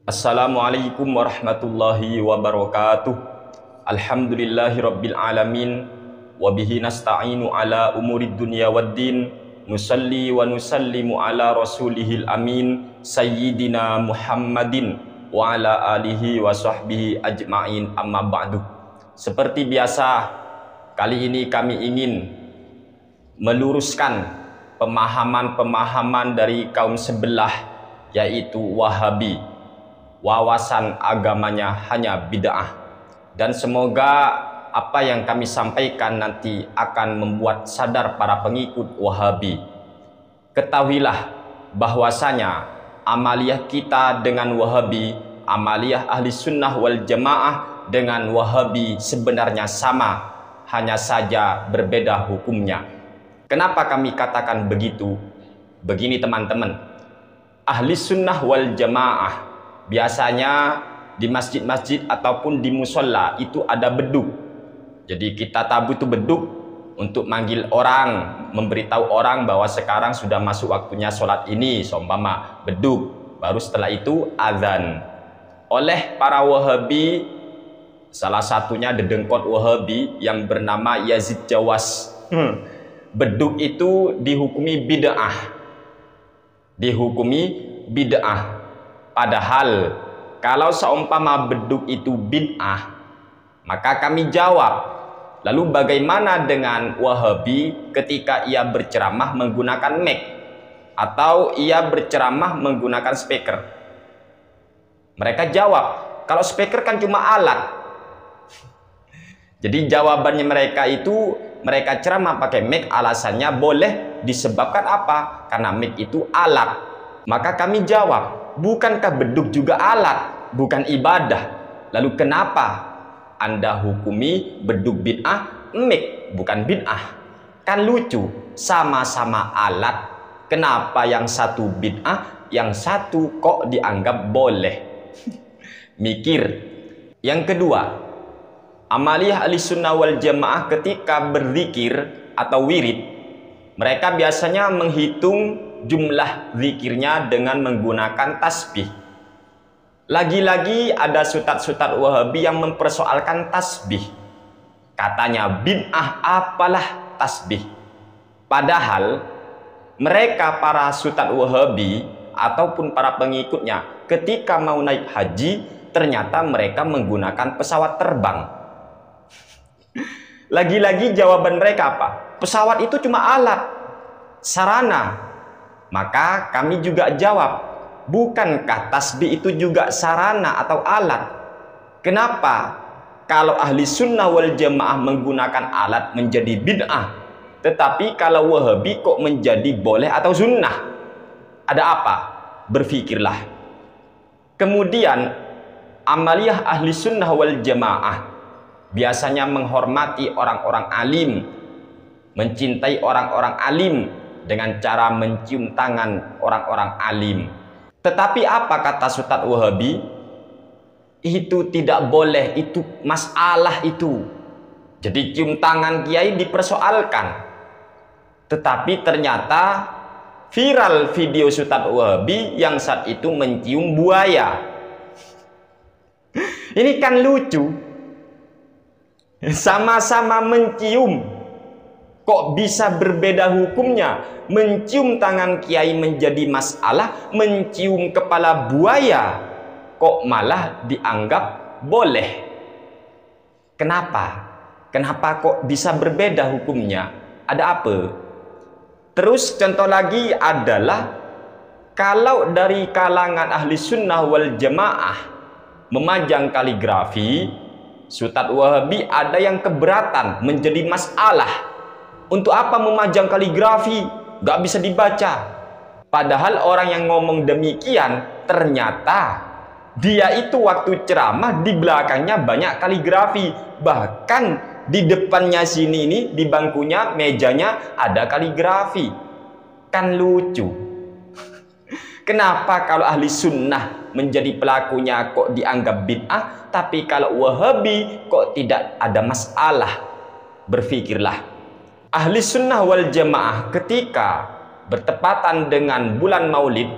Assalamualaikum warahmatullahi wabarakatuh. Alhamdulillahirabbil alamin wa bihi nasta'inu ala umurid dunya waddin. Nusalli wa nusallimu ala rasulihil amin sayyidina Muhammadin wa ala alihi wa sahbihi ajma'in, amma ba'du. Seperti biasa, kali ini kami ingin meluruskan pemahaman-pemahaman dari kaum sebelah, yaitu Wahabi. Wawasan agamanya hanya bid'ah, dan semoga apa yang kami sampaikan nanti akan membuat sadar para pengikut Wahabi. Ketahuilah bahwasanya amaliyah kita dengan Wahabi, amaliyah ahli sunnah wal jamaah dengan Wahabi sebenarnya sama, hanya saja berbeda hukumnya. Kenapa kami katakan begitu? Begini teman-teman, ahli sunnah wal jamaah biasanya di masjid-masjid ataupun di musola itu ada beduk. Jadi kita tabu itu beduk untuk manggil orang, memberitahu orang bahwa sekarang sudah masuk waktunya sholat ini, seumpama beduk. Baru setelah itu azan. Oleh para Wahabi, salah satunya dedengkot Wahabi yang bernama Yazid Jawas, beduk itu dihukumi bid'ah. Dihukumi bid'ah. Padahal kalau seumpama beduk itu bid'ah, maka kami jawab, lalu bagaimana dengan Wahabi ketika ia berceramah menggunakan mic atau ia berceramah menggunakan speaker? Mereka jawab, kalau speaker kan cuma alat. Jadi jawabannya mereka itu, mereka ceramah pakai mic, alasannya boleh disebabkan apa? Karena mic itu alat. Maka kami jawab, bukankah beduk juga alat, bukan ibadah? Lalu kenapa Anda hukumi beduk bid'ah, mic bukan bid'ah? Kan lucu, sama-sama alat. Kenapa yang satu bid'ah, yang satu kok dianggap boleh? Mikir. Yang kedua, amaliyah ahli sunnah wal jamaah ketika berzikir atau wirid, mereka biasanya menghitung jumlah zikirnya dengan menggunakan tasbih. Lagi-lagi ada sutat-sutat Wahabi yang mempersoalkan tasbih. Katanya bid'ah apalah tasbih. Padahal mereka para sutat Wahabi ataupun para pengikutnya ketika mau naik haji, ternyata mereka menggunakan pesawat terbang. Lagi-lagi jawaban mereka apa? Pesawat itu cuma alat, sarana. Maka kami juga jawab, bukankah tasbih itu juga sarana atau alat? Kenapa kalau ahli sunnah wal jamaah menggunakan alat menjadi bid'ah, tetapi kalau Wahabi kok menjadi boleh atau sunnah? Ada apa? Berfikirlah. Kemudian amaliyah ahli sunnah wal jamaah biasanya menghormati orang-orang alim, mencintai orang-orang alim dengan cara mencium tangan orang-orang alim. Tetapi apa kata sutat Wahabi? Itu tidak boleh, itu masalah itu. Jadi cium tangan kiai dipersoalkan. Tetapi ternyata viral video sutat Wahabi yang saat itu mencium buaya. Ini kan lucu. Sama-sama mencium, kok bisa berbeda hukumnya? Mencium tangan kiai menjadi masalah, mencium kepala buaya kok malah dianggap boleh. Kenapa? Kenapa kok bisa berbeda hukumnya? Ada apa? Terus contoh lagi adalah kalau dari kalangan ahli sunnah wal jamaah memajang kaligrafi, sutat Wahabi ada yang keberatan, menjadi masalah. Untuk apa memajang kaligrafi? Gak bisa dibaca. Padahal orang yang ngomong demikian, ternyata dia itu waktu ceramah di belakangnya banyak kaligrafi. Bahkan di depannya sini ini, di bangkunya, mejanya ada kaligrafi. Kan lucu. Kenapa kalau ahli sunnah menjadi pelakunya kok dianggap bid'ah, tapi kalau Wahabi kok tidak ada masalah? Berfikirlah. Ahli sunnah wal jamaah ketika bertepatan dengan bulan maulid,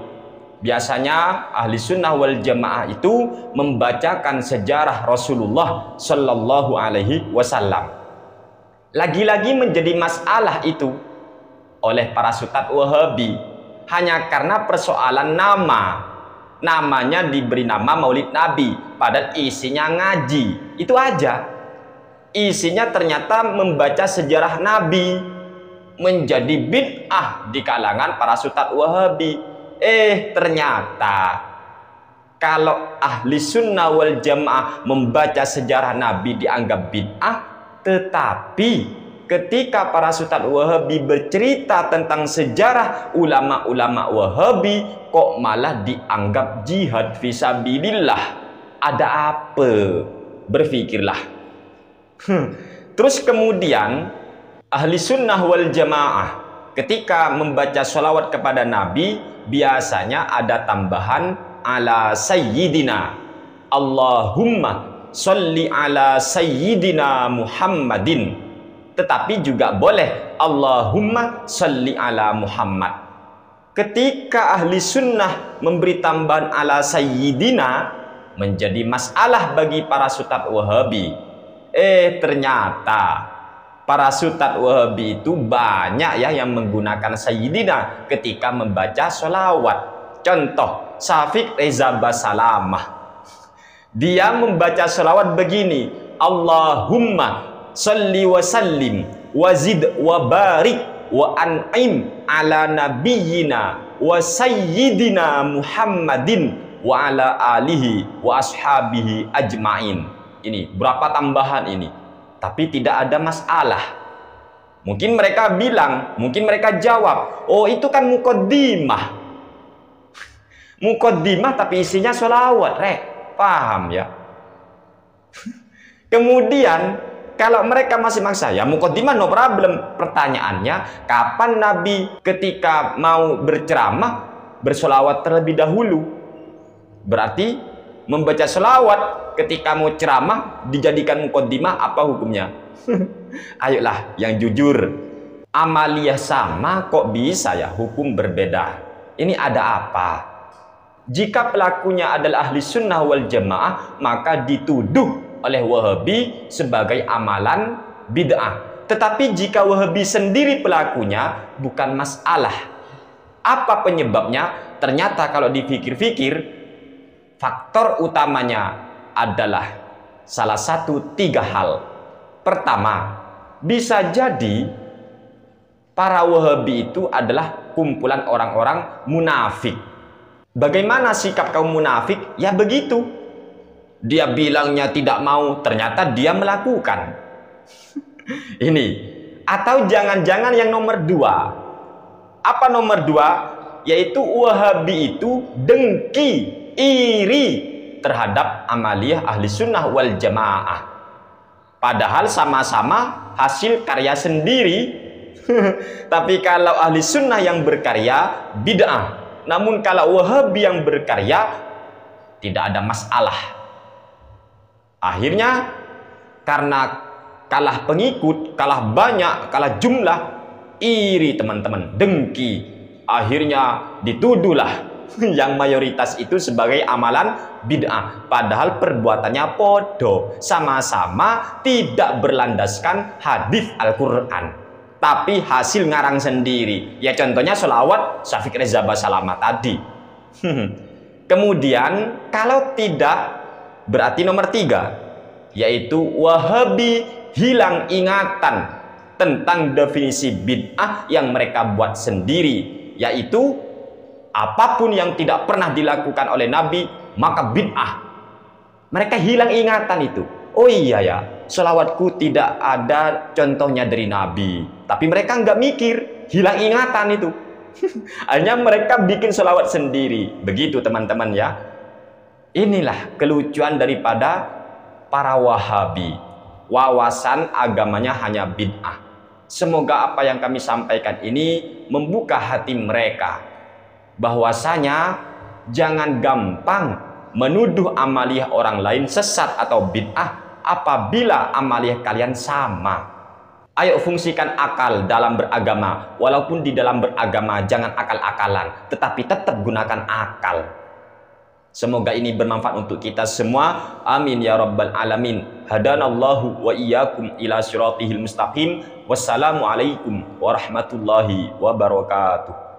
Biasanya ahli sunnah wal jamaah itu membacakan sejarah Rasulullah Sallallahu Alaihi Wasallam. Lagi-lagi menjadi masalah itu oleh para Ustadz Wahabi hanya karena persoalan nama. Namanya diberi nama Maulid Nabi, padahal isinya ngaji. Itu aja. Isinya ternyata membaca sejarah Nabi, menjadi bid'ah di kalangan para Ustadz Wahabi. Ternyata kalau ahli sunnah wal jamaah membaca sejarah Nabi dianggap bid'ah, tetapi ketika para Ustadz Wahabi bercerita tentang sejarah ulama-ulama Wahabi, kok malah dianggap jihad fisabilillah. Ada apa? Berpikirlah. Terus kemudian ahli sunnah wal jamaah ketika membaca sholawat kepada Nabi biasanya ada tambahan ala sayyidina, Allahumma sholli ala sayyidina Muhammadin. Tetapi juga boleh Allahumma sholli ala Muhammad. Ketika ahli sunnah memberi tambahan ala sayyidina, menjadi masalah bagi para Ustadz Wahabi. Ternyata para Ustadz Wahabi itu banyak ya yang menggunakan sayyidina ketika membaca sholawat. Contoh, Syafiq Reza Basalamah, dia membaca sholawat begini, Allahumma sholli wa sallim wazid wa barik wa an'im ala nabiyyina wa sayyidina Muhammadin wa ala alihi wa ashabihi ajmain. Ini berapa tambahan ini? Tapi tidak ada masalah. Mungkin mereka bilang, mungkin mereka jawab, oh itu kan muqaddimah. Muqaddimah tapi isinya sholawat, paham ya? Kemudian kalau mereka masih maksa, ya muqaddimah no problem. Pertanyaannya, kapan Nabi ketika mau berceramah bersolawat terlebih dahulu? Berarti membaca sholawat ketika mau ceramah dijadikan muqaddimah, apa hukumnya? Ayolah yang jujur. Amaliyah sama kok bisa ya hukum berbeda? Ini ada apa? Jika pelakunya adalah ahli sunnah wal jamaah, maka dituduh oleh Wahabi sebagai amalan bid'ah. Tetapi jika Wahabi sendiri pelakunya, bukan masalah. Apa penyebabnya? Ternyata kalau dipikir-pikir, faktor utamanya adalah salah satu 3 hal. Pertama, bisa jadi para Wahabi itu adalah kumpulan orang-orang munafik. Bagaimana sikap kaum munafik? Ya begitu. Dia bilangnya tidak mau, ternyata dia melakukan. Ini. Atau jangan-jangan yang nomor 2. Apa nomor 2? Yaitu Wahabi itu dengki, iri terhadap amaliyah ahli sunnah wal jamaah. Padahal sama-sama hasil karya sendiri. Tapi kalau ahli sunnah yang berkarya, bid'ah. Namun kalau Wahabi yang berkarya, tidak ada masalah. Akhirnya karena kalah pengikut, kalah banyak, kalah jumlah, iri teman-teman, dengki. Akhirnya dituduhlah yang mayoritas itu sebagai amalan bid'ah. Padahal perbuatannya podo, sama-sama tidak berlandaskan hadis Al-Quran, tapi hasil ngarang sendiri. Ya contohnya sholawat Syafiq Reza Basalamah tadi. Kemudian kalau tidak, berarti nomor 3, yaitu Wahabi hilang ingatan tentang definisi bid'ah yang mereka buat sendiri, yaitu apapun yang tidak pernah dilakukan oleh Nabi maka bid'ah. Mereka hilang ingatan itu. Oh iya ya, sholawatku tidak ada contohnya dari Nabi. Tapi mereka nggak mikir, hilang ingatan itu. Hanya mereka bikin sholawat sendiri. Begitu teman-teman ya. Inilah kelucuan daripada para Wahabi. Wawasan agamanya hanya bid'ah. Semoga apa yang kami sampaikan ini membuka hati mereka, bahwasanya jangan gampang menuduh amaliyah orang lain sesat atau bid'ah apabila amaliyah kalian sama. Ayo fungsikan akal dalam beragama. Walaupun di dalam beragama jangan akal-akalan, tetapi tetap gunakan akal. Semoga ini bermanfaat untuk kita semua. Amin ya rabbal alamin. Hadanallahu wa iyyakum ila siratihil mustaqim. Wassalamualaikum warahmatullahi wabarakatuh.